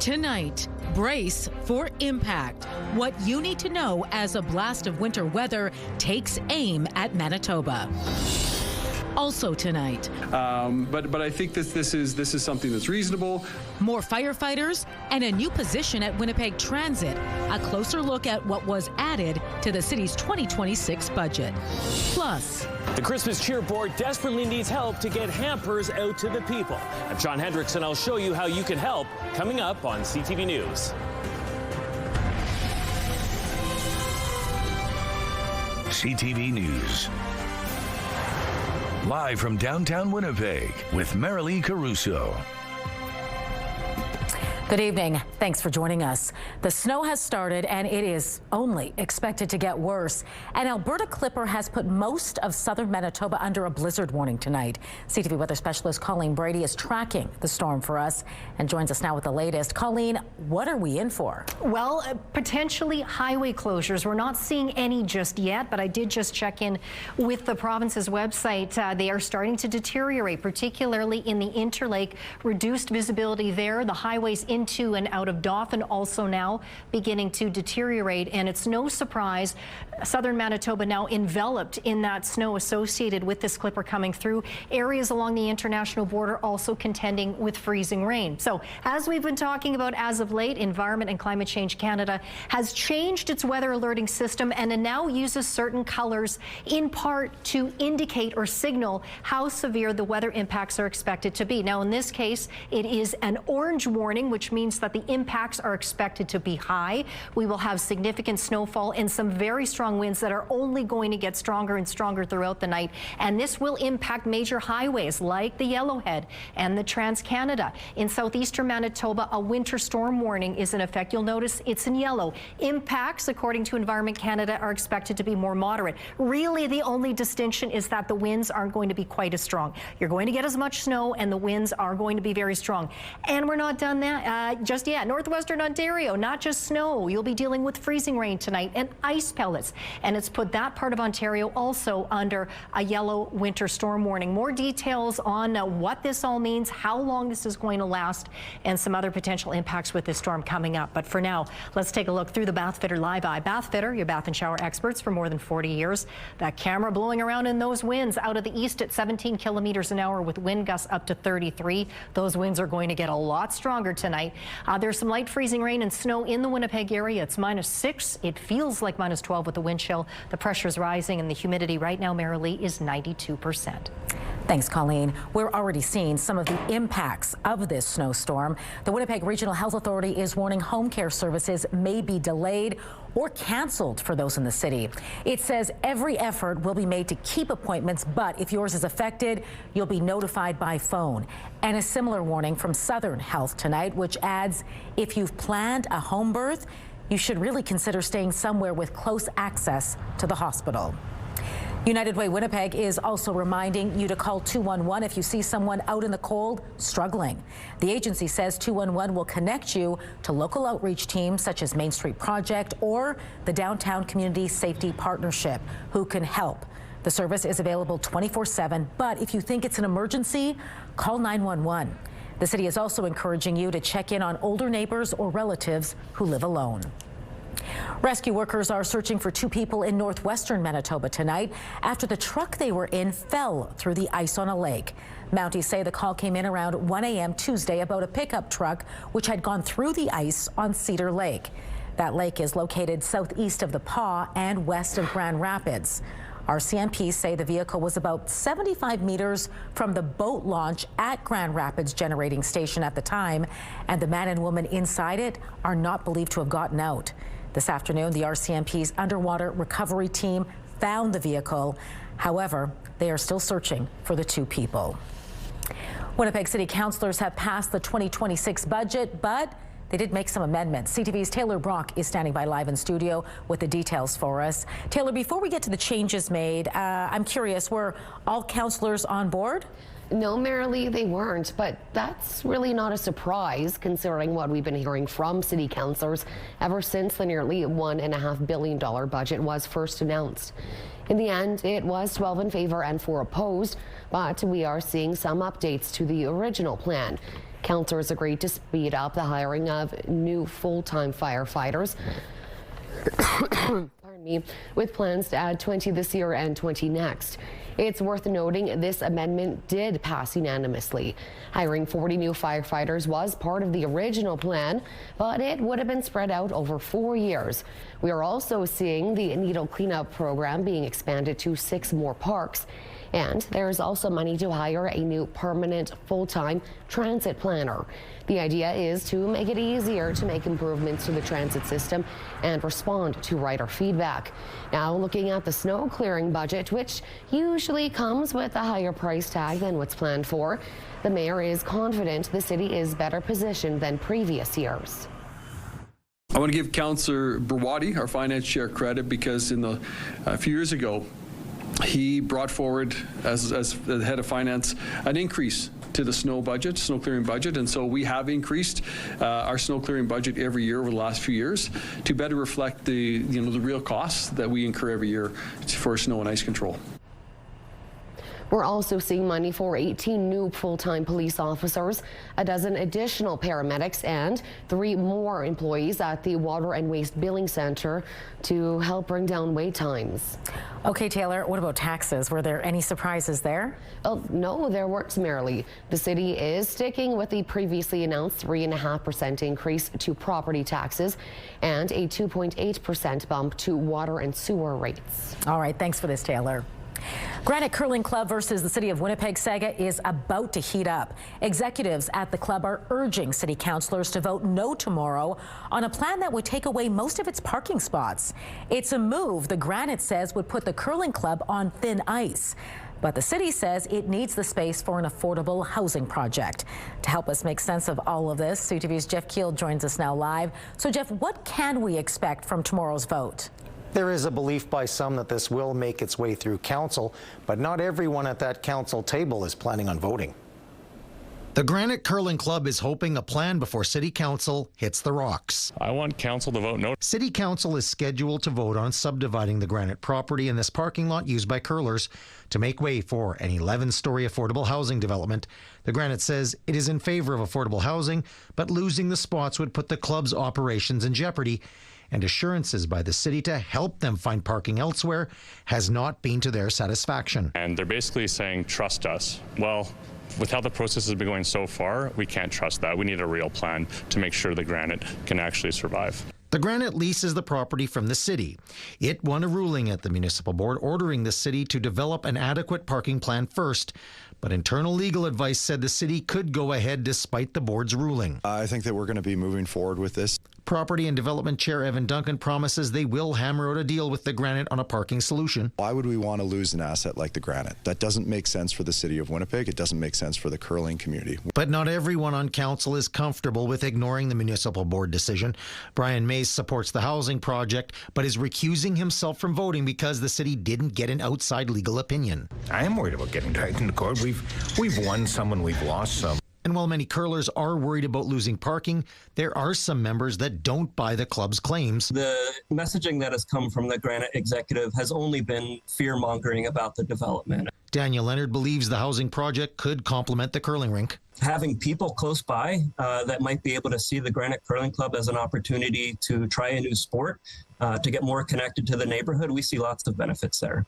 Tonight, brace for impact. What you need to know as a blast of winter weather takes aim at Manitoba. Also tonight, but I think this is something that's reasonable. More firefighters and a new position at Winnipeg Transit. A closer look at what was added to the city's 2026 budget. Plus, the Christmas Cheer Board desperately needs help to get hampers out to the people. I'm John Hendrickson. I'll show you how you can help coming up on CTV News. CTV News. Live from downtown Winnipeg with Marilee Caruso. Good evening. Thanks for joining us. The snow has started and it is only expected to get worse. An Alberta clipper has put most of southern Manitoba under a blizzard warning tonight. CTV weather specialist Colleen Brady is tracking the storm for us and joins us now with the latest. Colleen, what are we in for? Well, potentially highway closures. We're not seeing any just yet, but I did just check in with the province's website. They are starting to deteriorate, particularly in the Interlake. Reduced visibility there. The highways into and out of Dauphin also now beginning to deteriorate, and it's no surprise southern Manitoba now enveloped in that snow associated with this clipper coming through. Areas along the international border also contending with freezing rain. So as we've been talking about as of late, Environment and Climate Change Canada has changed its weather alerting system and it now uses certain colors in part to indicate or signal how severe the weather impacts are expected to be. Now in this case, it is an orange warning, which means that the impacts are expected to be high. We will have significant snowfall and some very strong winds that are only going to get stronger and stronger throughout the night. And this will impact major highways like the Yellowhead and the Trans-Canada. In southeastern Manitoba, a winter storm warning is in effect. You'll notice it's in yellow. Impacts, according to Environment Canada, are expected to be more moderate. Really, the only distinction is that the winds aren't going to be quite as strong. You're going to get as much snow and the winds are going to be very strong. And we're not done that just yet. Northwestern Ontario, not just snow. You'll be dealing with freezing rain tonight and ice pellets. And it's put that part of Ontario also under a yellow winter storm warning. More details on what this all means, how long this is going to last, and some other potential impacts with this storm coming up. But for now, let's take a look through the Bathfitter Live Eye. Bathfitter, your bath and shower experts for more than 40 years. That camera blowing around in those winds out of the east at 17 kilometers an hour with wind gusts up to 33. Those winds are going to get a lot stronger tonight. There's some light freezing rain and snow in the Winnipeg area. It's -6. It feels like -12 with the wind chill. The pressure is rising and the humidity right now, Marilee, is 92%. Thanks, Colleen. We're already seeing some of the impacts of this snowstorm. The Winnipeg Regional Health Authority is warning home care services may be delayed or canceled for those in the city. It says every effort will be made to keep appointments, but if yours is affected, you'll be notified by phone. And a similar warning from Southern Health tonight, which adds if you've planned a home birth, you should really consider staying somewhere with close access to the hospital. United Way Winnipeg is also reminding you to call 211 if you see someone out in the cold struggling. The agency says 211 will connect you to local outreach teams such as Main Street Project or the Downtown Community Safety Partnership, who can help. The service is available 24/7, but if you think it's an emergency, call 911. The city is also encouraging you to check in on older neighbors or relatives who live alone. Rescue workers are searching for 2 people in northwestern Manitoba tonight after the truck they were in fell through the ice on a lake. Mounties say the call came in around 1 a.m. Tuesday about a pickup truck which had gone through the ice on Cedar Lake. That lake is located southeast of the Paw and west of Grand Rapids. RCMP say the vehicle was about 75 meters from the boat launch at Grand Rapids Generating Station at the time, and the man and woman inside it are not believed to have gotten out. This afternoon, the RCMP's underwater recovery team found the vehicle. However, they are still searching for the 2 people. Winnipeg City Councillors have passed the 2026 budget, but they did make some amendments. CTV's Taylor Brock is standing by live in studio with the details for us. Taylor, before we get to the changes made, I'm curious, were all councillors on board? No, Marilee, they weren't, but that's really not a surprise considering what we've been hearing from city councillors ever since the nearly $1.5 billion budget was first announced. In the end, it was 12 in favor and 4 opposed, but we are seeing some updates to the original plan. Councillors agreed to speed up the hiring of new full-time firefighters. Pardon me, with plans to add 20 this year and 20 next. It's worth noting this amendment did pass unanimously. Hiring 40 new firefighters was part of the original plan, but it would have been spread out over 4 years. We are also seeing the needle cleanup program being expanded to 6 more parks. And there's also money to hire a new permanent full-time transit planner. The idea is to make it easier to make improvements to the transit system and respond to rider feedback. Now looking at the snow clearing budget, which usually comes with a higher price tag than what's planned for, the mayor is confident the city is better positioned than previous years. I want to give Councillor Brawadi, our finance chair, credit because a few years ago, he brought forward, as the head of finance, an increase to the snow clearing budget, and so we have increased our snow clearing budget every year over the last few years to better reflect the real costs that we incur every year for snow and ice control. We're also seeing money for 18 new full-time police officers, a dozen additional paramedics, and 3 more employees at the Water and Waste Billing Center to help bring down wait times. Okay, Taylor, what about taxes? Were there any surprises there? Oh, no, there weren't, Marilee. The city is sticking with the previously announced 3.5% increase to property taxes and a 2.8% bump to water and sewer rates. All right, thanks for this, Taylor. Granite Curling Club versus the City of Winnipeg saga is about to heat up. Executives at the club are urging city councillors to vote no tomorrow on a plan that would take away most of its parking spots. It's a move the Granite says would put the curling club on thin ice. But the city says it needs the space for an affordable housing project. To help us make sense of all of this, CTV's Jeff Keel joins us now live. So, Jeff, what can we expect from tomorrow's vote? There is a belief by some that this will make its way through council, but not everyone at that council table is planning on voting. The Granite Curling Club is hoping a plan before City Council hits the rocks. I want Council to vote no. City Council is scheduled to vote on subdividing the Granite property in this parking lot used by curlers to make way for an 11-story affordable housing development. The Granite says it is in favor of affordable housing, but losing the spots would put the club's operations in jeopardy, and assurances by the city to help them find parking elsewhere has not been to their satisfaction. And they're basically saying, trust us. Well, with how the process has been going so far, we can't trust that. We need a real plan to make sure the Granite can actually survive. The Granite leases the property from the city. It won a ruling at the municipal board ordering the city to develop an adequate parking plan first, but internal legal advice said the city could go ahead despite the board's ruling. I think that we're going to be moving forward with this. Property and Development Chair Evan Duncan promises they will hammer out a deal with the Granite on a parking solution. Why would we want to lose an asset like the Granite? That doesn't make sense for the city of Winnipeg. It doesn't make sense for the curling community. But not everyone on council is comfortable with ignoring the municipal board decision. Brian Mays supports the housing project, but is recusing himself from voting because the city didn't get an outside legal opinion. I am worried about getting dragged into court. We've won some and we've lost some. And while many curlers are worried about losing parking, there are some members that don't buy the club's claims. The messaging that has come from the Granite executive has only been fear-mongering about the development. Daniel Leonard believes the housing project could complement the curling rink. Having people close by that might be able to see the Granite Curling Club as an opportunity to try a new sport, to get more connected to the neighborhood, we see lots of benefits there.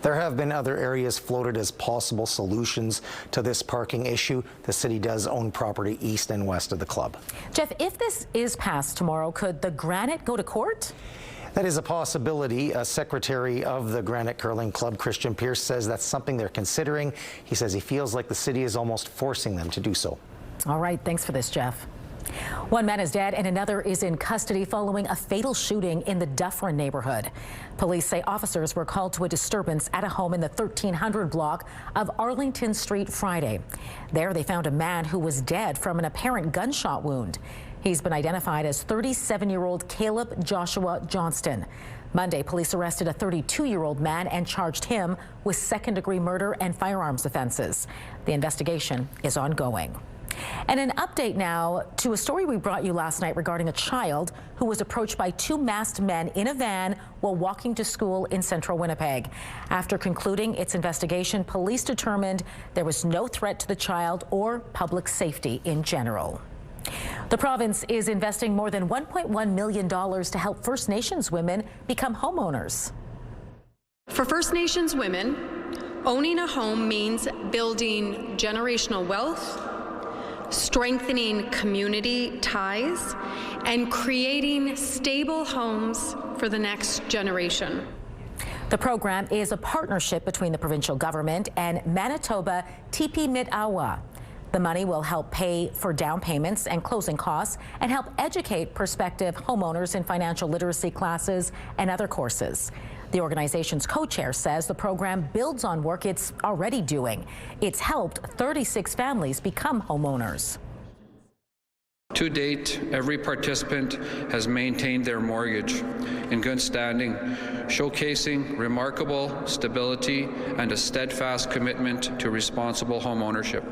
There have been other areas floated as possible solutions to this parking issue. The city does own property east and west of the club. Jeff, if this is passed tomorrow, could the Granite go to court? That is a possibility. Secretary of the Granite Curling Club, Christian Pierce, says that's something they're considering. He says he feels like the city is almost forcing them to do so. All right, thanks for this, Jeff. One man is dead and another is in custody following a fatal shooting in the Dufferin neighborhood. Police say officers were called to a disturbance at a home in the 1300 block of Arlington Street Friday. There they found a man who was dead from an apparent gunshot wound. He's been identified as 37-year-old Caleb Joshua Johnston. Monday, police arrested a 32-year-old man and charged him with second-degree murder and firearms offenses. The investigation is ongoing. And an update now to a story we brought you last night regarding a child who was approached by two masked men in a van while walking to school in central Winnipeg. After concluding its investigation, police determined there was no threat to the child or public safety in general. The province is investing more than $1.1 million to help First Nations women become homeowners. For First Nations women, owning a home means building generational wealth, strengthening community ties, and creating stable homes for the next generation. The program is a partnership between the provincial government and Manitoba TP Mid-Awa. The money will help pay for down payments and closing costs and help educate prospective homeowners in financial literacy classes and other courses. The organization's co-chair says the program builds on work it's already doing. It's helped 36 families become homeowners. To date, every participant has maintained their mortgage in good standing, showcasing remarkable stability and a steadfast commitment to responsible homeownership.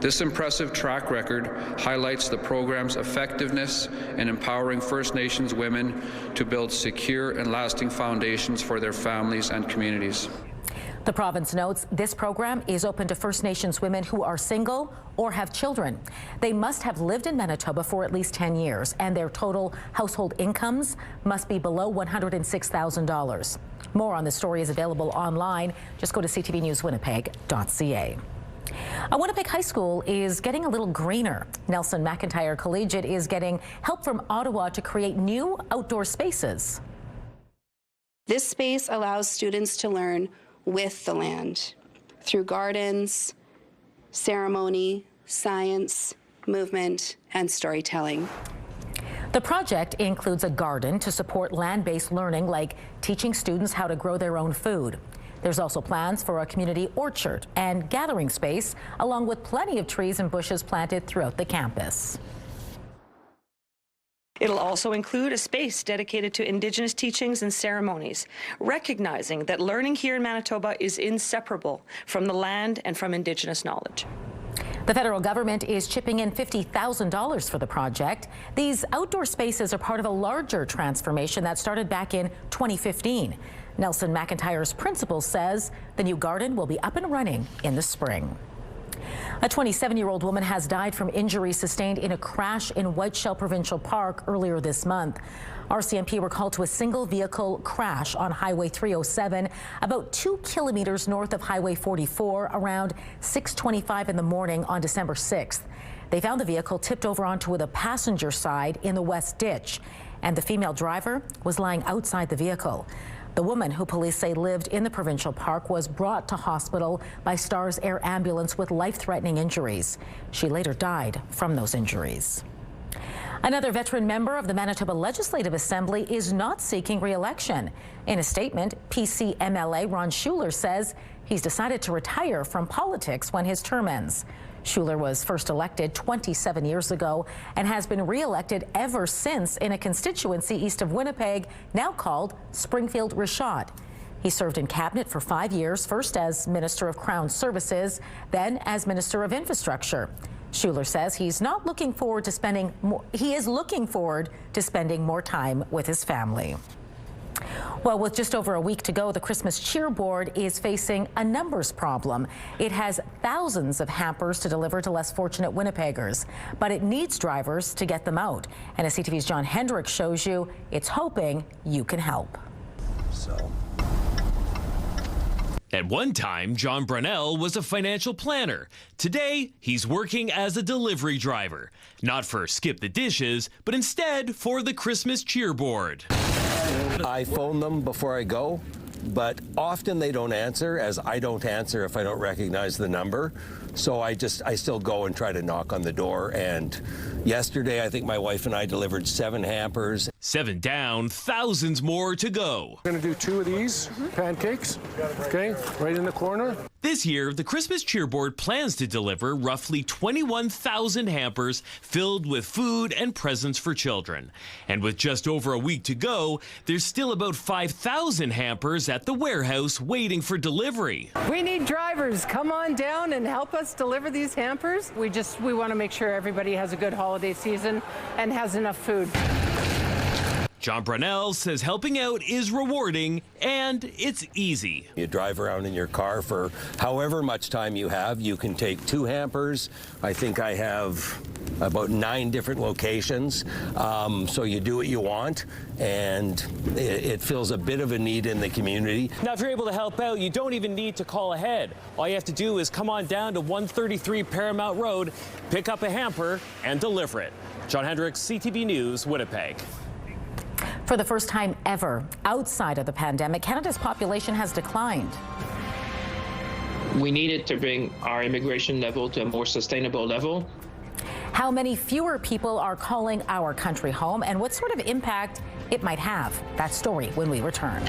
This impressive track record highlights the program's effectiveness in empowering First Nations women to build secure and lasting foundations for their families and communities. The province notes this program is open to First Nations women who are single or have children. They must have lived in Manitoba for at least 10 years, and their total household incomes must be below $106,000. More on the story is available online. Just go to ctvnewswinnipeg.ca. A Winnipeg high school is getting a little greener. Nelson McIntyre Collegiate is getting help from Ottawa to create new outdoor spaces. This space allows students to learn with the land through gardens, ceremony, science, movement, and storytelling. The project includes a garden to support land-based learning, like teaching students how to grow their own food. There's also plans for a community orchard and gathering space, along with plenty of trees and bushes planted throughout the campus. It'll also include a space dedicated to Indigenous teachings and ceremonies, recognizing that learning here in Manitoba is inseparable from the land and from Indigenous knowledge. The federal government is chipping in $50,000 for the project. These outdoor spaces are part of a larger transformation that started back in 2015. Nelson McIntyre's principal says the new garden will be up and running in the spring. A 27-year-old woman has died from injuries sustained in a crash in Whiteshell Provincial Park earlier this month. RCMP were called to a single vehicle crash on Highway 307 about 2 kilometers north of Highway 44 around 6:25 in the morning on December 6th. They found the vehicle tipped over onto the passenger side in the west ditch, and the female driver was lying outside the vehicle. The woman, who police say lived in the provincial park, was brought to hospital by Stars Air Ambulance with life-threatening injuries. She later died from those injuries. Another veteran member of the Manitoba Legislative Assembly is not seeking re-election. In a statement, PC MLA Ron Schuler says he's decided to retire from politics when his term ends. Schuler was first elected 27 years ago and has been re-elected ever since in a constituency east of Winnipeg, now called Springfield-Richard. He served in cabinet for 5 years, first as Minister of Crown Services, then as Minister of Infrastructure. Schuler says he is looking forward to spending more time with his family. Well, with just over a week to go, the Christmas Cheer Board is facing a numbers problem. It has thousands of hampers to deliver to less fortunate Winnipeggers, but it needs drivers to get them out. And as CTV's John Hendricks shows you, it's hoping you can help. At one time, John Brunell was a financial planner. Today, he's working as a delivery driver. Not for Skip the Dishes, but instead for the Christmas Cheer Board. I phone them before I go, but often they don't answer, as I don't answer if I don't recognize the number. So I still go and try to knock on the door. And yesterday, I think my wife and I delivered 7 hampers. 7 down, thousands more to go. We're going to do 2 of these pancakes, okay, right in the corner. This year, the Christmas Cheer Board plans to deliver roughly 21,000 hampers filled with food and presents for children. And with just over a week to go, there's still about 5,000 hampers at the warehouse waiting for delivery. We need drivers. Come on down and help us us deliver these hampers. We want to make sure everybody has a good holiday season and has enough food. John Brunell says helping out is rewarding and it's easy. You drive around in your car for however much time you have. You can take 2 hampers. I think I have about 9 different locations. So you do what you want, and it fills a bit of a need in the community. Now, if you're able to help out, you don't even need to call ahead. All you have to do is come on down to 133 Paramount Road, pick up a hamper, and deliver it. John Hendricks, CTV News, Winnipeg. For the first time ever outside of the pandemic, Canada's population has declined. We needed to bring our immigration level to a more sustainable level. How many fewer people are calling our country home and what sort of impact it might have? That story when we return.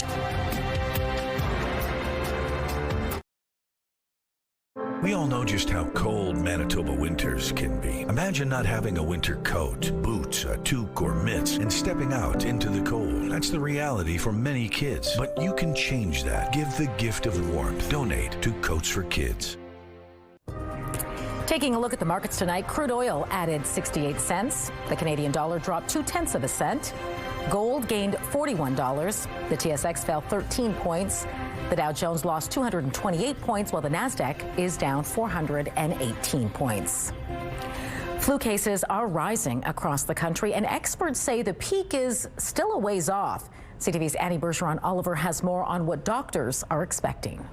We all know just how cold Manitoba winters can be. Imagine not having a winter coat, boots, a toque, or mitts, and stepping out into the cold. That's the reality for many kids. But you can change that. Give the gift of warmth. Donate to Coats for Kids. Taking a look at the markets tonight, crude oil added 68 cents. The Canadian dollar dropped 0.2 of a cent. Gold gained $41. The TSX fell 13 points. The Dow Jones lost 228 points, while the NASDAQ is down 418 points. Flu cases are rising across the country, and experts say the peak is still a ways off. CTV's Annie Bergeron-Oliver has more on what doctors are expecting.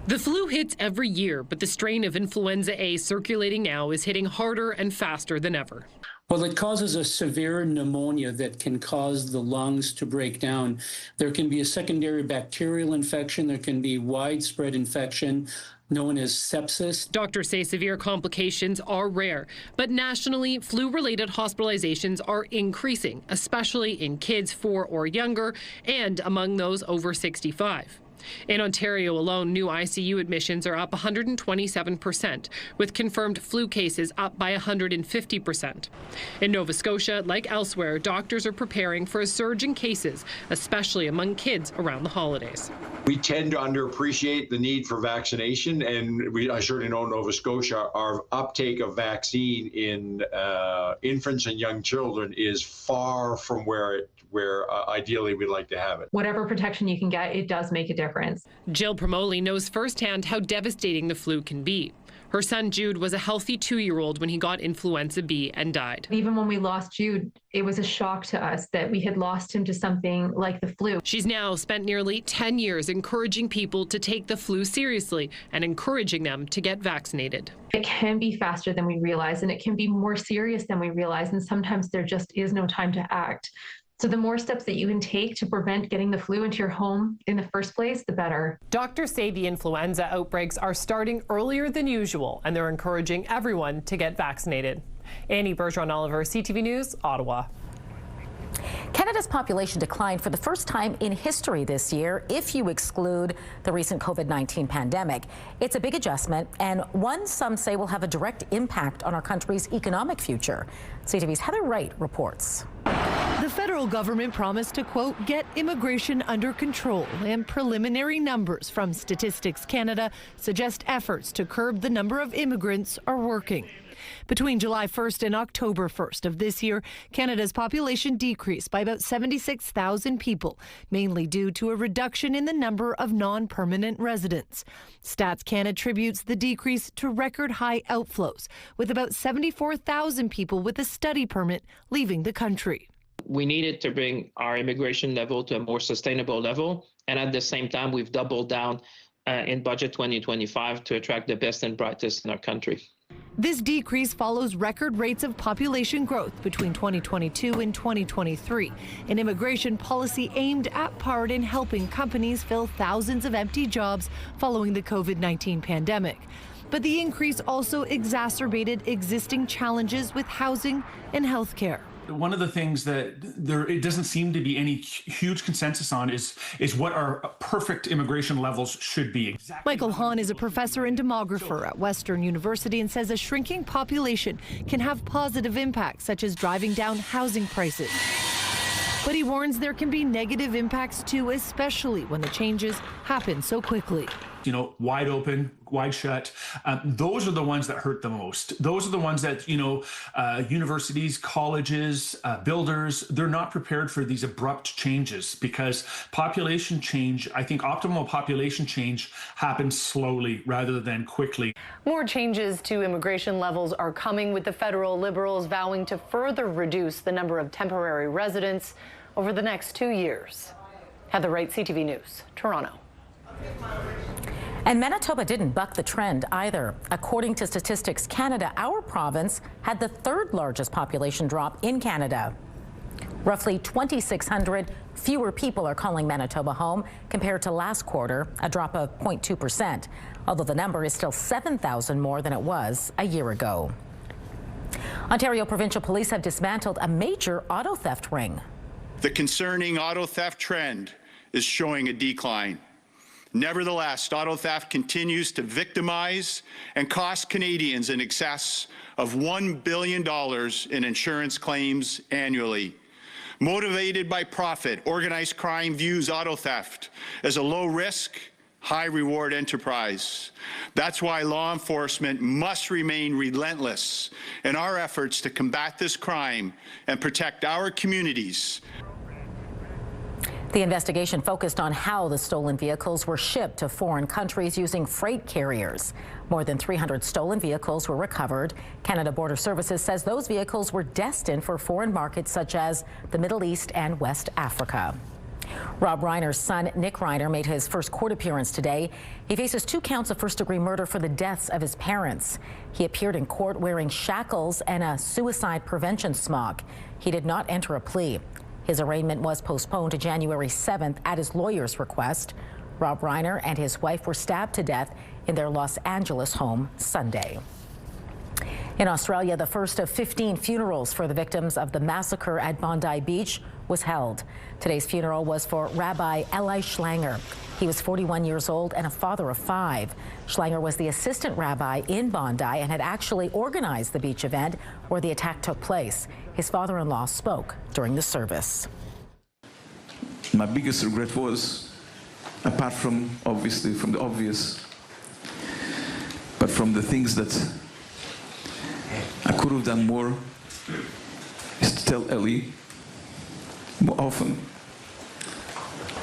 The flu hits every year, but the strain of influenza A circulating now is hitting harder and faster than ever. Well, it causes a severe pneumonia that can cause the lungs to break down. There can be a secondary bacterial infection. There can be widespread infection known as sepsis. Doctors say severe complications are rare, but nationally, flu-related hospitalizations are increasing, especially in kids 4 or younger and among those over 65. In Ontario alone, new ICU admissions are up 127%, with confirmed flu cases up by 150%. In Nova Scotia, like elsewhere, doctors are preparing for a surge in cases, especially among kids around the holidays. We tend to underappreciate the need for vaccination, and I certainly know in Nova Scotia, our uptake of vaccine in infants and young children is far from where ideally we'd like to have it. Whatever protection you can get, it does make a difference. Jill Promoli knows firsthand how devastating the flu can be. Her son Jude was a healthy 2-year-old when he got influenza B and died. Even when we lost Jude, it was a shock to us that we had lost him to something like the flu. She's now spent nearly 10 years encouraging people to take the flu seriously and encouraging them to get vaccinated. It can be faster than we realize, and it can be more serious than we realize, and sometimes there just is no time to act. So the more steps that you can take to prevent getting the flu into your home in the first place, the better. Doctors say the influenza outbreaks are starting earlier than usual, and they're encouraging everyone to get vaccinated. Annie Bergeron-Oliver, CTV News, Ottawa. Canada's population declined for the first time in history this year, if you exclude the recent COVID-19 pandemic. It's a big adjustment, and one some say will have a direct impact on our country's economic future. CTV's Heather Wright reports. The federal government promised to, quote, get immigration under control, and preliminary numbers from Statistics Canada suggest efforts to curb the number of immigrants are working. Between July 1st and October 1st of this year, Canada's population decreased by about 76,000 people, mainly due to a reduction in the number of non-permanent residents. Stats Canada attributes the decrease to record high outflows, with about 74,000 people with a study permit leaving the country. We needed to bring our immigration level to a more sustainable level, and at the same time, we've doubled down in Budget 2025 to attract the best and brightest in our country. This decrease follows record rates of population growth between 2022 and 2023, an immigration policy aimed at part in helping companies fill thousands of empty jobs following the COVID-19 pandemic. But the increase also exacerbated existing challenges with housing and health care. One of the things that it doesn't seem to be any huge consensus on is what our perfect immigration levels should be. Michael Hahn is a professor and demographer at Western University and says a shrinking population can have positive impacts, such as driving down housing prices. But he warns there can be negative impacts too, especially when the changes happen so quickly. wide open, wide shut. Those are the ones that hurt the most. Those are the ones that, universities, colleges, builders, they're not prepared for these abrupt changes, because population change, I think optimal population change happens slowly rather than quickly. More changes to immigration levels are coming, with the federal Liberals vowing to further reduce the number of temporary residents over the next 2 years. Heather Wright, CTV News, Toronto. And Manitoba didn't buck the trend either. According to Statistics Canada, our province had the third largest population drop in Canada. Roughly 2,600 fewer people are calling Manitoba home compared to last quarter, a drop of 0.2%, although the number is still 7,000 more than it was a year ago. Ontario Provincial Police have dismantled a major auto theft ring. The concerning auto theft trend is showing a decline. Nevertheless, auto theft continues to victimize and cost Canadians in excess of $1 billion in insurance claims annually. Motivated by profit, organized crime views auto theft as a low-risk, high-reward enterprise. That's why law enforcement must remain relentless in our efforts to combat this crime and protect our communities. The investigation focused on how the stolen vehicles were shipped to foreign countries using freight carriers. More than 300 stolen vehicles were recovered. Canada Border Services says those vehicles were destined for foreign markets such as the Middle East and West Africa. Rob Reiner's son, Nick Reiner, made his first court appearance today. He faces 2 counts of first-degree murder for the deaths of his parents. He appeared in court wearing shackles and a suicide prevention smock. He did not enter a plea. His arraignment was postponed to January 7th at his lawyer's request. Rob Reiner and his wife were stabbed to death in their Los Angeles home Sunday. In Australia, the first of 15 funerals for the victims of the massacre at Bondi Beach was held. Today's funeral was for Rabbi Eli Schlanger. He was 41 years old and a father of 5. Schlanger was the assistant rabbi in Bondi and had actually organized the beach event where the attack took place. His father-in-law spoke during the service. My biggest regret was, apart from, obviously, from the obvious, but from the things that I could have done more, is to tell Eli more often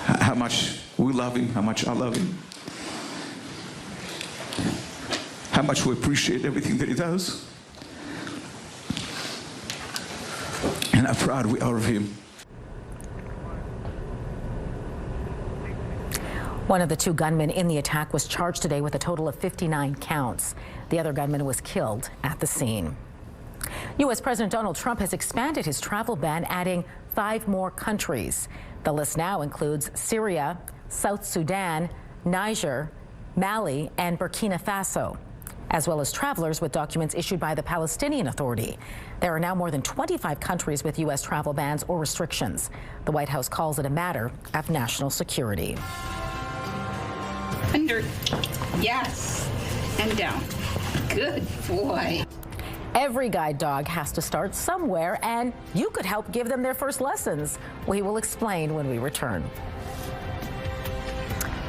how much we love him, how much I love him, how much we appreciate everything that he does, and how proud we are of him. One of the 2 gunmen in the attack was charged today with a total of 59 counts. The other gunman was killed at the scene. U.S. President Donald Trump has expanded his travel ban, adding 5 more countries. The list now includes Syria, South Sudan, Niger, Mali, and Burkina Faso, as well as travelers with documents issued by the Palestinian Authority. There are now more than 25 countries with U.S. travel bans or restrictions. The White House calls it a matter of national security. Under, yes, and down. Good boy. Every guide dog has to start somewhere, and you could help give them their first lessons. We will explain when we return.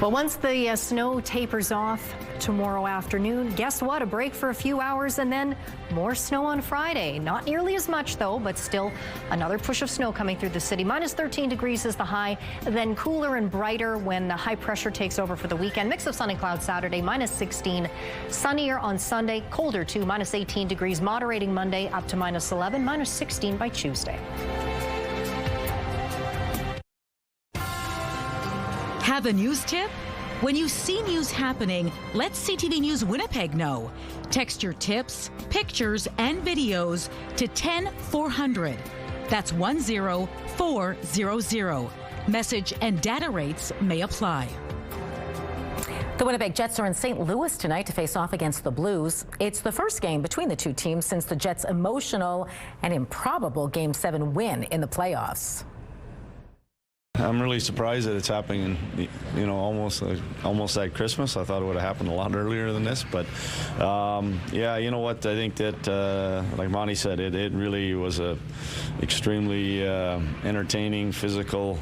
Well, once the snow tapers off tomorrow afternoon, guess what? A break for a few hours and then more snow on Friday. Not nearly as much, though, but still another push of snow coming through the city. Minus 13 degrees is the high, then cooler and brighter when the high pressure takes over for the weekend. Mix of sun and clouds Saturday, minus 16. Sunnier on Sunday, colder too, minus 18 degrees. Moderating Monday up to minus 11, minus 16 by Tuesday. Have a news tip? When you see news happening, let CTV News Winnipeg know. Text your tips, pictures, and videos to 10400. That's 10400. Message and data rates may apply. The Winnipeg Jets are in St. Louis tonight to face off against the Blues. It's the first game between the 2 teams since the Jets' emotional and improbable Game 7 win in the playoffs. I'm really surprised that it's happening, almost at Christmas. I thought it would have happened a lot earlier than this, but yeah, you know what? I think that, like Monty said, it really was a extremely entertaining, physical,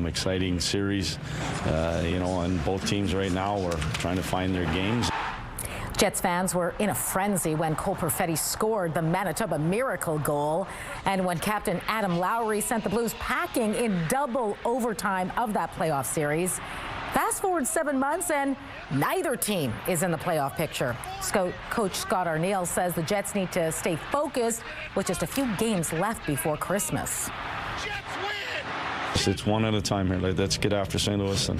exciting series. And both teams right now are trying to find their games. Jets fans were in a frenzy when Cole Perfetti scored the Manitoba miracle goal, and when Captain Adam Lowry sent the Blues packing in double overtime of that playoff series. Fast forward 7 months and neither team is in the playoff picture. Coach Scott Arniel says the Jets need to stay focused with just a few games left before Christmas. It's one at a time here. Let's get after St. Louis. And,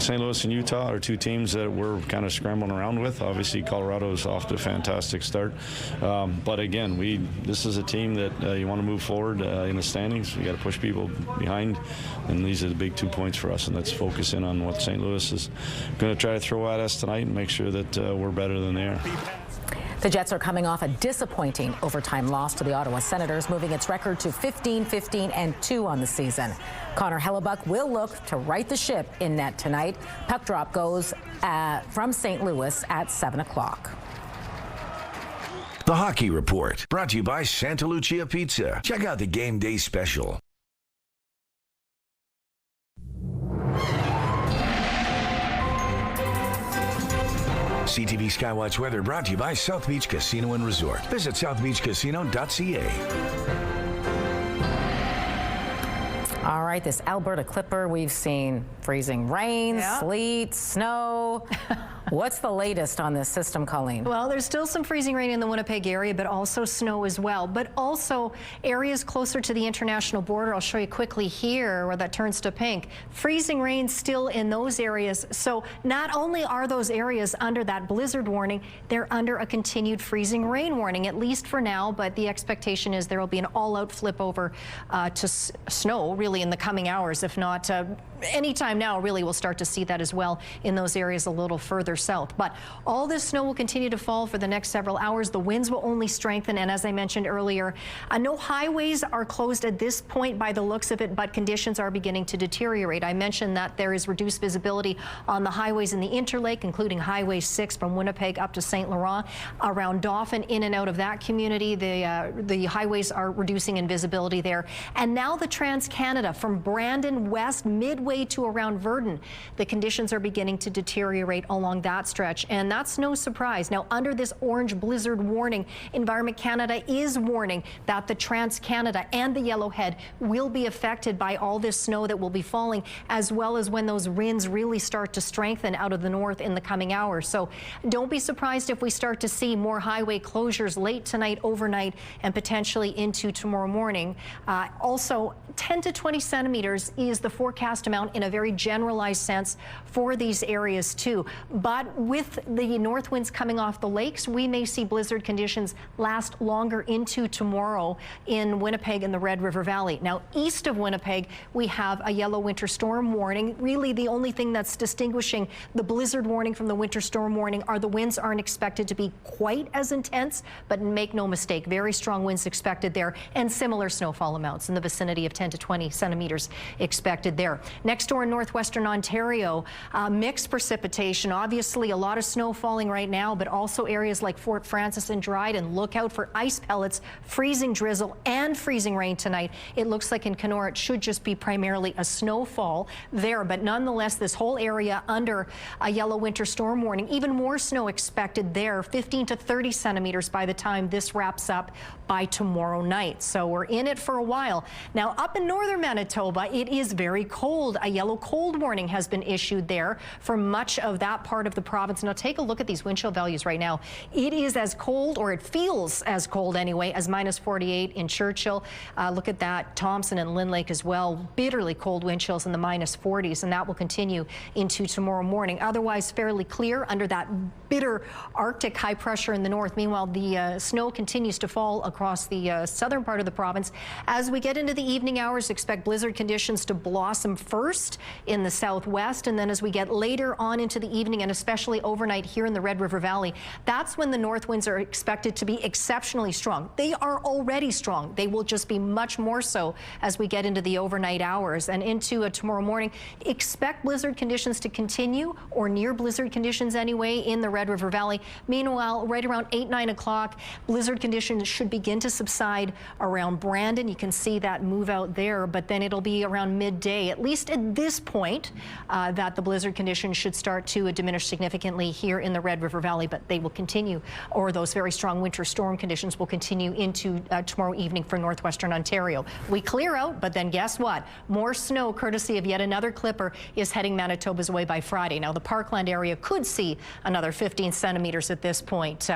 St. Louis and Utah are two teams that we're kind of scrambling around with. Obviously, Colorado is off to a fantastic start. But again, this is a team that you want to move forward in the standings. We got to push people behind. And these are the big 2 points for us. And let's focus in on what St. Louis is going to try to throw at us tonight and make sure that we're better than they are. The Jets are coming off a disappointing overtime loss to the Ottawa Senators, moving its record to 15-15-2 on the season. Connor Hellebuck will look to right the ship in net tonight. Puck drop goes from St. Louis at 7 o'clock. The Hockey Report, brought to you by Santa Lucia Pizza. Check out the game day special. CTV Skywatch weather brought to you by South Beach Casino and Resort. Visit southbeachcasino.ca. All right, this Alberta Clipper, we've seen freezing rain, sleet, snow. What's the latest on this system, Colleen? Well, there's still some freezing rain in the Winnipeg area, but also snow as well. But also areas closer to the international border. I'll show you quickly here where that turns to pink. Freezing rain still in those areas. So not only are those areas under that blizzard warning, they're under a continued freezing rain warning, at least for now. But the expectation is there will be an all-out flip over to snow really in the coming hours, if not anytime now. Really, we'll start to see that as well in those areas a little further south. But all this snow will continue to fall for the next several hours. The winds will only strengthen, and as I mentioned earlier, no highways are closed at this point by the looks of it, but conditions are beginning to deteriorate. I mentioned that there is reduced visibility on the highways in the Interlake, including Highway 6 from Winnipeg up to St. Laurent. Around Dauphin, in and out of that community, the highways are reducing in visibility there. And now the Trans-Canada from Brandon west midway to around Verdun, the conditions are beginning to deteriorate along that stretch, and that's no surprise. Now, under this orange blizzard warning, Environment Canada is warning that the Trans-Canada and the Yellowhead will be affected by all this snow that will be falling, as well as when those winds really start to strengthen out of the north in the coming hours. So don't be surprised if we start to see more highway closures late tonight, overnight, and potentially into tomorrow morning. Also, 10 to 20 centimeters is the forecast amount in a very generalized sense for these areas too. But with the north winds coming off the lakes, we may see blizzard conditions last longer into tomorrow in Winnipeg and the Red River Valley. Now, east of Winnipeg, we have a yellow winter storm warning. Really, the only thing that's distinguishing the blizzard warning from the winter storm warning are the winds aren't expected to be quite as intense, but make no mistake, very strong winds expected there, and similar snowfall amounts in the vicinity of 10 to 20 centimeters expected there. Next door in northwestern Ontario, mixed precipitation. Obviously, a lot of snow falling right now, but also areas like Fort Frances and Dryden. Look out for ice pellets, freezing drizzle, and freezing rain tonight. It looks like in Kenora it should just be primarily a snowfall there, but nonetheless, this whole area under a yellow winter storm warning. Even more snow expected there, 15 to 30 centimeters by the time this wraps up by tomorrow night. So we're in it for a while. Now, up in northern Manitoba, it is very cold. A yellow cold warning has been issued there for much of that part of the province. Now, take a look at these wind chill values right now. It is as cold, or it feels as cold anyway, as minus 48 in Churchill. Look at that, Thompson and Lynn Lake as well. Bitterly cold wind chills in the minus 40s, and that will continue into tomorrow morning. Otherwise, fairly clear under that bitter Arctic high pressure in the north. Meanwhile, the snow continues to fall across the southern part of the province. As we get into the evening hours, expect blizzard conditions to blossom first in the southwest, and then as we get later on into the evening and especially overnight here in the Red River Valley, that's when the north winds are expected to be exceptionally strong. They are already strong. They will just be much more so as we get into the overnight hours and into tomorrow morning. Expect blizzard conditions to continue, or near blizzard conditions anyway, in the Red River Valley. Meanwhile, right around 8, 9 o'clock, blizzard conditions should begin to subside around Brandon. You can see that move out there, but then it'll be around midday, at least at this point, that the blizzard conditions should start to diminish significantly here in the Red River Valley, but they will continue, or those very strong winter storm conditions will continue into tomorrow evening for northwestern Ontario. We clear out, but then guess what? More snow, courtesy of yet another clipper, is heading Manitoba's way by Friday. Now, the Parkland area could see another 15 centimeters at this point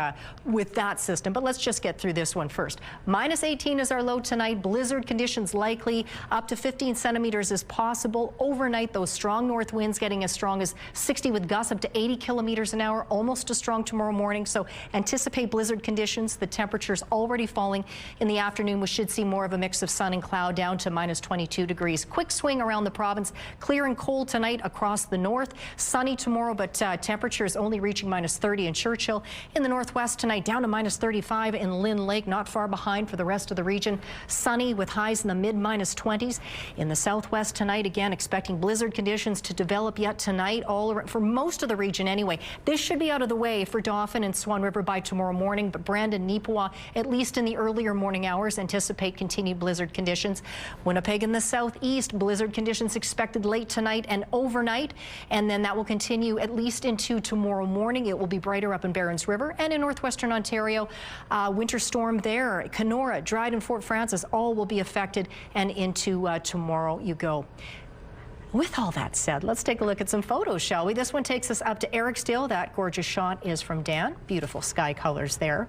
with that system, but let's just get through this one first. Minus 18 is our low tonight. Blizzard conditions likely. Up to 15 centimeters is possible. Overnight, those strong north winds getting as strong as 60 with gusts up to 80 kilometers an hour, almost as strong tomorrow morning. So anticipate blizzard conditions. The temperatures already falling in the afternoon. We should see more of a mix of sun and cloud, down to minus 22 degrees. Quick swing around the province. Clear and cold tonight across the north. Sunny tomorrow, but temperatures only reaching minus 30 in Churchill. In the northwest tonight, down to minus 35 in Lynn Lake, not far behind for the rest of the region. Sunny with highs in the mid minus 20s. In the southwest tonight, again, expecting blizzard conditions to develop yet tonight, all around, for most of the region anyway. This should be out of the way for Dauphin and Swan River by tomorrow morning, but Brandon, Neepawa, at least in the earlier morning hours, anticipate continued blizzard conditions. Winnipeg in the southeast, blizzard conditions expected late tonight and overnight, and then that will continue at least into tomorrow morning. It will be brighter up in Barons River and in northwestern Ontario. Winter storm there, Kenora, Dryden, Fort Francis, all will be affected, and into tomorrow you go. With all that said, let's take a look at some photos, shall we? This one takes us up to Ericsdale. That gorgeous shot is from Dan. Beautiful sky colors there.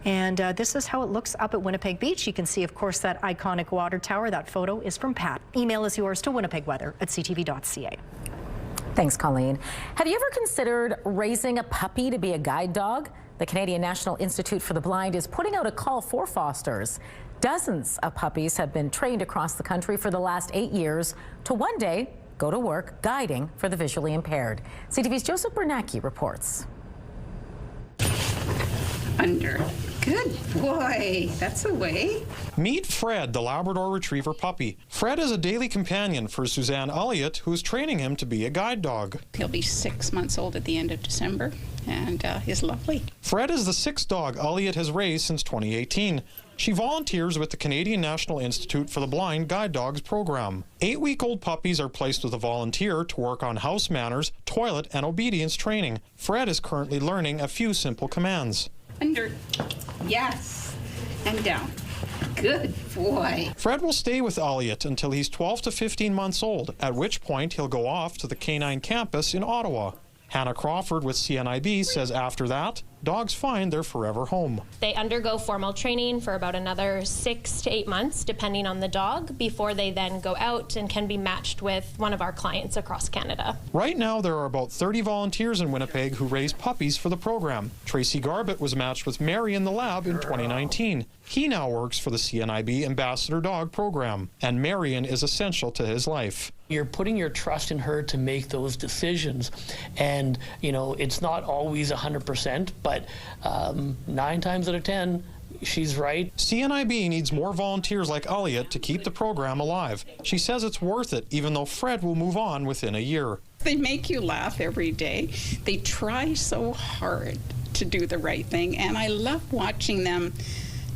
And this is how it looks up at Winnipeg Beach. You can see, of course, that iconic water tower. That photo is from Pat. Email is yours to winnipegweather@ctv.ca. Thanks, Colleen. Have you ever considered raising a puppy to be a guide dog? The Canadian National Institute for the Blind is putting out a call for fosters. Dozens of puppies have been trained across the country for the last 8 years to one day go to work guiding for the visually impaired. CTV's Joseph Bernacki reports. Under. Good boy. That's a way. Meet Fred, the Labrador Retriever puppy. Fred is a daily companion for Suzanne Elliott, who is training him to be a guide dog. He'll be 6 months old at the end of December, and he's lovely. Fred is the 6th dog Elliott has raised since 2018. She volunteers with the Canadian National Institute for the Blind Guide Dogs program. 8-week-old puppies are placed with a volunteer to work on house manners, toilet, and obedience training. Fred is currently learning a few simple commands. Under. Yes. And down. Good boy. Fred will stay with Elliott until he's 12 to 15 months old, at which point he'll go off to the Canine campus in Ottawa. Hannah Crawford with CNIB says after that, dogs find their forever home. They undergo formal training for about another 6 to 8 months, depending on the dog, before they then go out and can be matched with one of our clients across Canada. Right now, there are about 30 volunteers in Winnipeg who raise puppies for the program. Tracy Garbett was matched with Mary in the lab in 2019. He now works for the CNIB Ambassador Dog program, and Marion is essential to his life. You're putting your trust in her to make those decisions, and you know it's not always 100%, but 9 times out of 10 she's right. CNIB needs more volunteers like Elliott to keep the program alive. She says it's worth it, even though Fred will move on within a year. They make you laugh every day. They try so hard to do the right thing, and I love watching them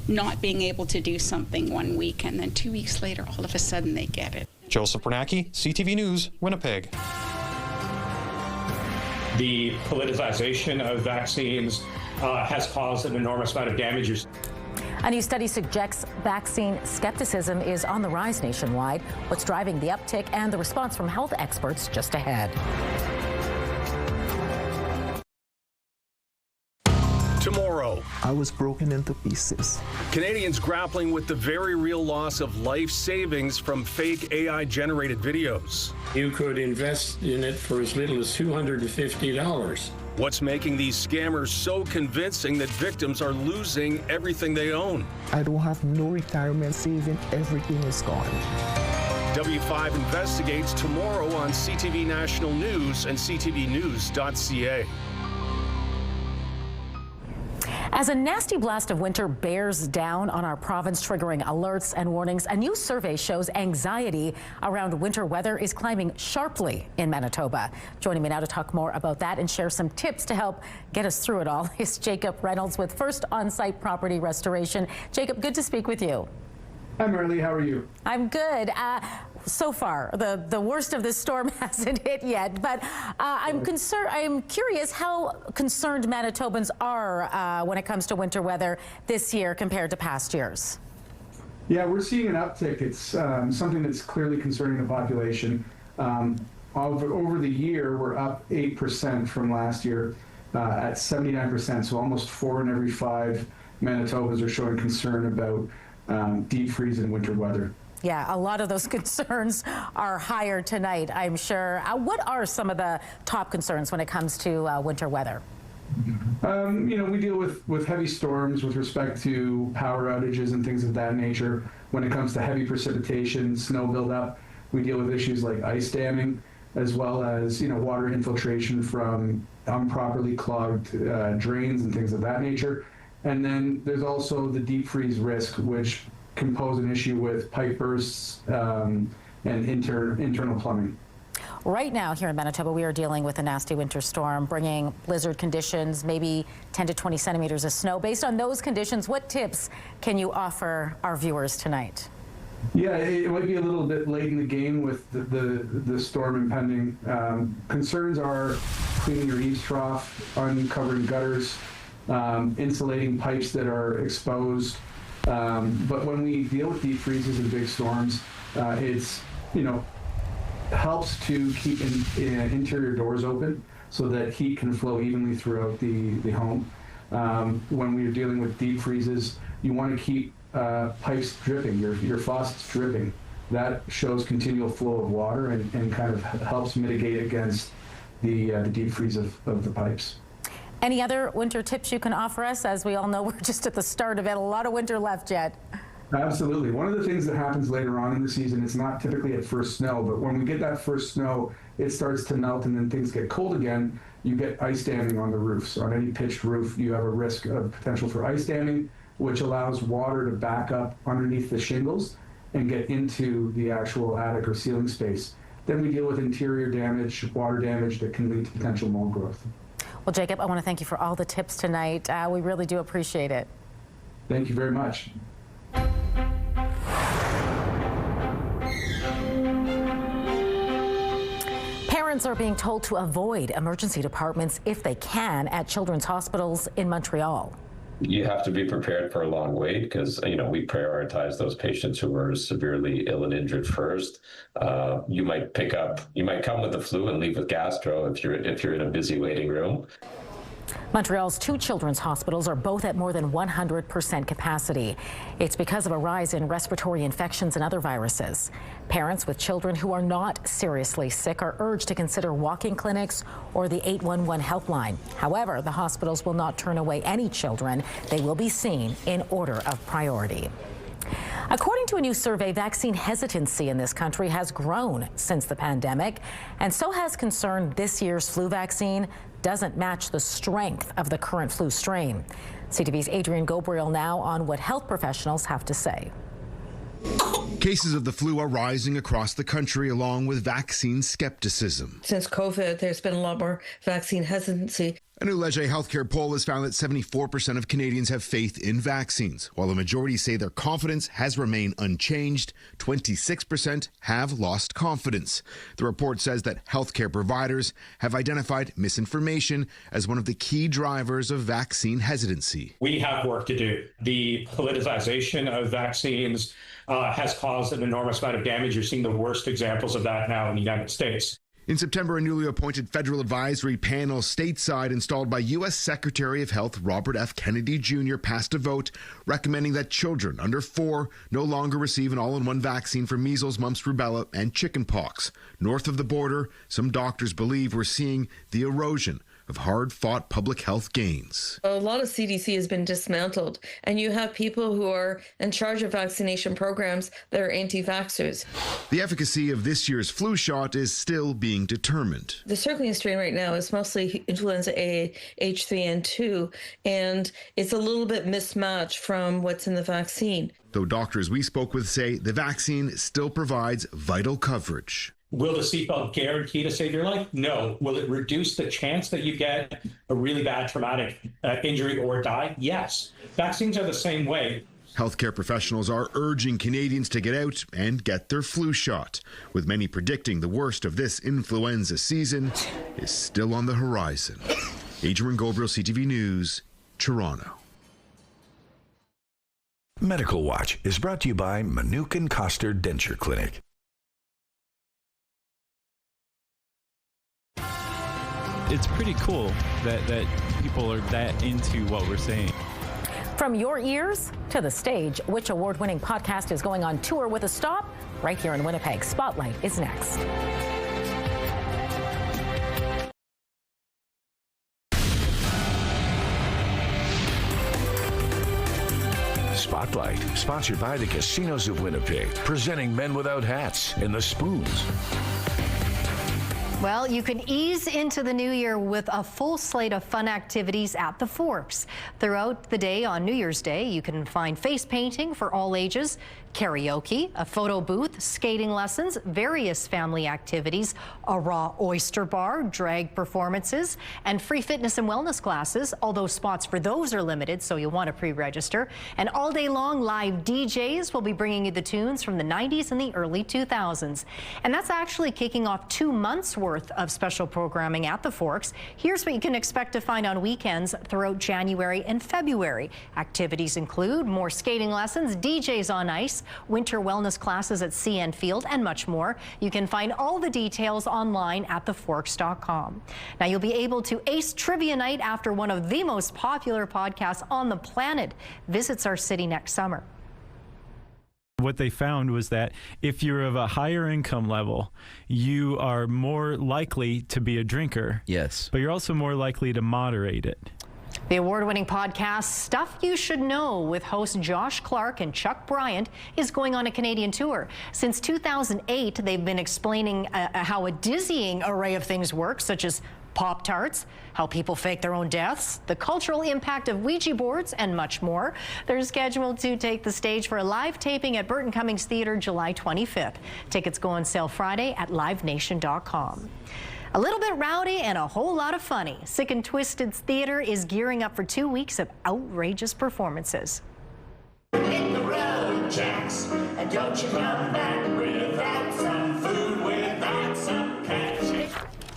not being able to do something 1 week, and then 2 weeks later, all of a sudden, they get it. Joseph Bernacki, CTV News, Winnipeg. The politicization of vaccines has caused an enormous amount of damage. A new study suggests vaccine skepticism is on the rise nationwide. What's driving the uptick and the response from health experts just ahead. Tomorrow, I was broken into pieces. Canadians grappling with the very real loss of life savings from fake AI-generated videos. You could invest in it for as little as $250. What's making these scammers so convincing that victims are losing everything they own? I don't have no retirement saving. Everything is gone. W5 investigates tomorrow on CTV National News and ctvnews.ca. As a nasty blast of winter bears down on our province, triggering alerts and warnings, a new survey shows anxiety around winter weather is climbing sharply in Manitoba. Joining me now to talk more about that and share some tips to help get us through it all is Jacob Reynolds with First On-Site Property Restoration. Jacob, good to speak with you. Hi, Marley. How are you? I'm good. So far, the worst of this storm hasn't hit yet, but I'm curious how concerned Manitobans are when it comes to winter weather this year compared to past years. Yeah, we're seeing an uptick. It's something that's clearly concerning the population. Over the year, we're up 8% from last year at 79%, so almost 4 in every 5 Manitobans are showing concern about deep freeze and winter weather. Yeah, a lot of those concerns are higher tonight, I'm sure. What are some of the top concerns when it comes to winter weather? We deal with heavy storms with respect to power outages and things of that nature. When it comes to heavy precipitation, snow buildup, we deal with issues like ice damming, as well as water infiltration from improperly clogged drains and things of that nature. And then there's also the deep freeze risk, which can pose an issue with pipe bursts and internal plumbing. Right now here in Manitoba, we are dealing with a nasty winter storm, bringing blizzard conditions, maybe 10 to 20 centimeters of snow. Based on those conditions, what tips can you offer our viewers tonight? Yeah, it might be a little bit late in the game with the storm impending. Concerns are cleaning your eaves trough, uncovering gutters, insulating pipes that are exposed. But when we deal with deep freezes and big storms, it's helps to keep interior doors open so that heat can flow evenly throughout the home. When we are dealing with deep freezes, you want to keep pipes dripping, your faucets dripping. That shows continual flow of water and kind of helps mitigate against the deep freeze of the pipes. Any other winter tips you can offer us? As we all know, we're just at the start of it. A lot of winter left yet. Absolutely. One of the things that happens later on in the season, it's not typically at first snow, but when we get that first snow, it starts to melt and then things get cold again. You get ice damming on the roofs. On any pitched roof, you have a risk of potential for ice damming, which allows water to back up underneath the shingles and get into the actual attic or ceiling space. Then we deal with interior damage, water damage that can lead to potential mold growth. Well, Jacob, I want to thank you for all the tips tonight. We really do appreciate it. Thank you very much. Parents are being told to avoid emergency departments if they can at children's hospitals in Montreal. You have to be prepared for a long wait because, we prioritize those patients who are severely ill and injured first. You might come with the flu and leave with gastro if you're in a busy waiting room. Montreal's 2 children's hospitals are both at more than 100% capacity. It's because of a rise in respiratory infections and other viruses. Parents with children who are not seriously sick are urged to consider walk-in clinics or the 811 helpline. However, the hospitals will not turn away any children. They will be seen in order of priority. According to a new survey, vaccine hesitancy in this country has grown since the pandemic, and so has concern this year's flu vaccine doesn't match the strength of the current flu strain. CTV's Adrian Gobriel now on what health professionals have to say. Cases of the flu are rising across the country along with vaccine skepticism. Since COVID, there's been a lot more vaccine hesitancy. A new Leger healthcare poll has found that 74% of Canadians have faith in vaccines, while the majority say their confidence has remained unchanged. 26% have lost confidence. The report says that healthcare providers have identified misinformation as one of the key drivers of vaccine hesitancy. We have work to do. The politicization of vaccines has caused an enormous amount of damage. You're seeing the worst examples of that now in the United States. In September, a newly appointed federal advisory panel stateside installed by U.S. Secretary of Health Robert F. Kennedy Jr. passed a vote recommending that children under 4 no longer receive an all-in-one vaccine for measles, mumps, rubella, and chickenpox. North of the border, some doctors believe we're seeing the erosion of hard-fought public health gains. A lot of CDC has been dismantled, and you have people who are in charge of vaccination programs that are anti-vaxxers. The efficacy of this year's flu shot is still being determined. The circulating strain right now is mostly influenza A, H3N2, and it's a little bit mismatched from what's in the vaccine. Though doctors we spoke with say the vaccine still provides vital coverage. Will the seatbelt guarantee to save your life? No. Will it reduce the chance that you get a really bad traumatic injury or die? Yes. Vaccines are the same way. Healthcare professionals are urging Canadians to get out and get their flu shot, with many predicting the worst of this influenza season is still on the horizon. Adrian Gabriel, CTV News, Toronto. Medical Watch is brought to you by Manukin Koster Denture Clinic. It's pretty cool that people are that into what we're saying. From your ears to the stage, which award-winning podcast is going on tour with a stop right here in Winnipeg? Spotlight is next. Spotlight, sponsored by the Casinos of Winnipeg, presenting Men Without Hats and the Spoons. Well, you can ease into the new year with a full slate of fun activities at the Forks. Throughout the day on New Year's Day, you can find face painting for all ages, karaoke, a photo booth, skating lessons, various family activities, a raw oyster bar, drag performances, and free fitness and wellness classes, although spots for those are limited, so you'll want to pre-register. And all day long, live DJs will be bringing you the tunes from the 90s and the early 2000s. And that's actually kicking off 2 months' worth of special programming at the Forks. Here's what you can expect to find on weekends throughout January and February. Activities include more skating lessons, DJs on ice, winter wellness classes at CN Field, and much more. You can find all the details online at theforks.com. Now, you'll be able to ace trivia night after one of the most popular podcasts on the planet visits our city next summer. What they found was that if you're of a higher income level, you are more likely to be a drinker. Yes. But you're also more likely to moderate it. The award-winning podcast Stuff You Should Know with host Josh Clark and Chuck Bryant is going on a Canadian tour. Since 2008, they've been explaining how a dizzying array of things work, such as Pop-Tarts, how people fake their own deaths, the cultural impact of Ouija boards, and much more. They're scheduled to take the stage for a live taping at Burton Cummings Theatre July 25th. Tickets go on sale Friday at livenation.com. A little bit rowdy and a whole lot of funny. Sick and Twisted's theater is gearing up for 2 weeks of outrageous performances. Hit the road, Jax, and don't you come back without some food, without some cash.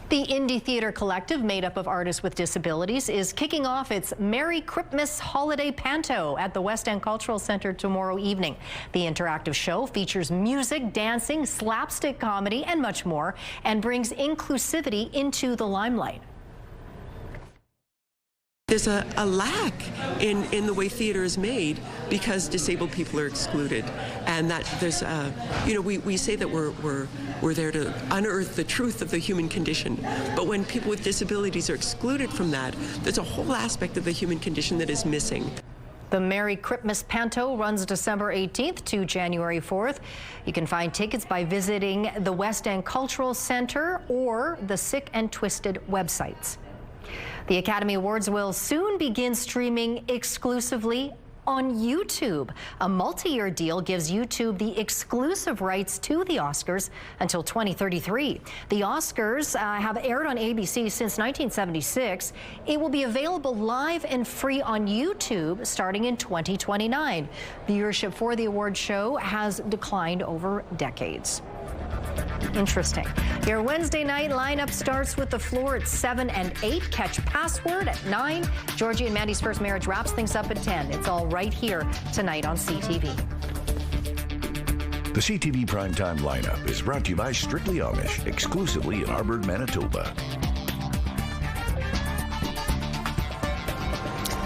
The Indie Theatre Collective, made up of artists with disabilities, is kicking off its Merry Christmas Holiday Panto at the West End Cultural Centre tomorrow evening. The interactive show features music, dancing, slapstick comedy, and much more, and brings inclusivity into the limelight. There's a lack in the way theater is made because disabled people are excluded, and that there's we say that we're there to unearth the truth of the human condition, but when people with disabilities are excluded from that, there's a whole aspect of the human condition that is missing. The Merry Christmas Panto runs December 18th to January 4th. You can find tickets by visiting the West End Cultural Centre or the Sick and Twisted websites. The Academy Awards will soon begin streaming exclusively on YouTube. A multi-year deal gives YouTube the exclusive rights to the Oscars until 2033. The Oscars have aired on ABC since 1976. It will be available live and free on YouTube starting in 2029. Viewership for the award show has declined over decades. Interesting. Your Wednesday night lineup starts with The Floor at 7 and 8. Catch Password at 9. Georgie and Mandy's First Marriage wraps things up at 10. It's all right here tonight on CTV. The CTV Primetime lineup is brought to you by Strictly Amish, exclusively in Arborg, Manitoba.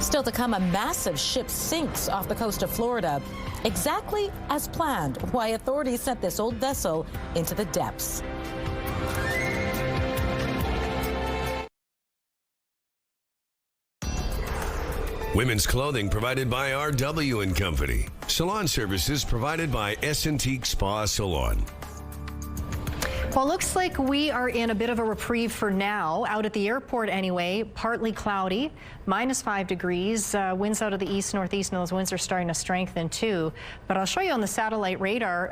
Still to come, a massive ship sinks off the coast of Florida, exactly as planned. Why authorities sent this old vessel into the depths. Women's clothing provided by RW & Company. Salon services provided by Essentique Spa Salon. Well, looks like we are in a bit of a reprieve for now. Out at the airport anyway, partly cloudy, -5 degrees. Winds out of the east-northeast, and those winds are starting to strengthen too. But I'll show you on the satellite radar,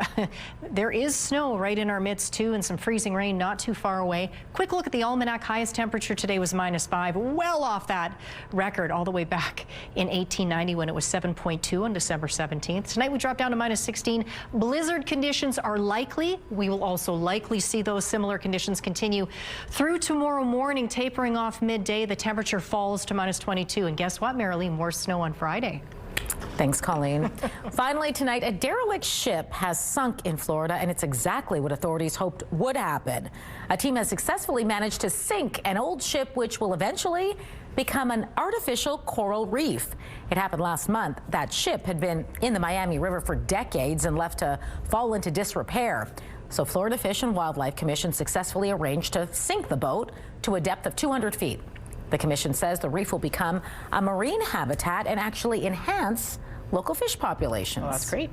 there is snow right in our midst too, and some freezing rain not too far away. Quick look at the almanac. Highest temperature today was -5, well off that record all the way back in 1890 when it was 7.2 on December 17th. Tonight we drop down to -16. Blizzard conditions are likely. We will also likely see those similar conditions continue through tomorrow morning, tapering off midday. The temperature falls to -22. And guess what, Marilee? More snow on Friday. Thanks, Colleen. Finally tonight, a derelict ship has sunk in Florida, and it's exactly what authorities hoped would happen. A team has successfully managed to sink an old ship which will eventually become an artificial coral reef. It happened last month. That ship had been in the Miami River for decades and left to fall into disrepair. So Florida Fish and Wildlife Commission successfully arranged to sink the boat to a depth of 200 feet. The commission says the reef will become a marine habitat and actually enhance local fish populations. Well, that's great.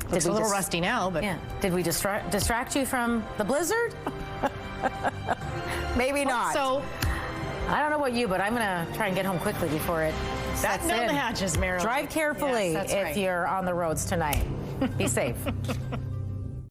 It's a little rusty now, but... Yeah. Did we distract you from the blizzard? Maybe not. So, I don't know about you, but I'm going to try and get home quickly before it sets down in. the hatches, Marilee. Drive carefully Yes, that's if right. you're on the roads tonight. Be safe.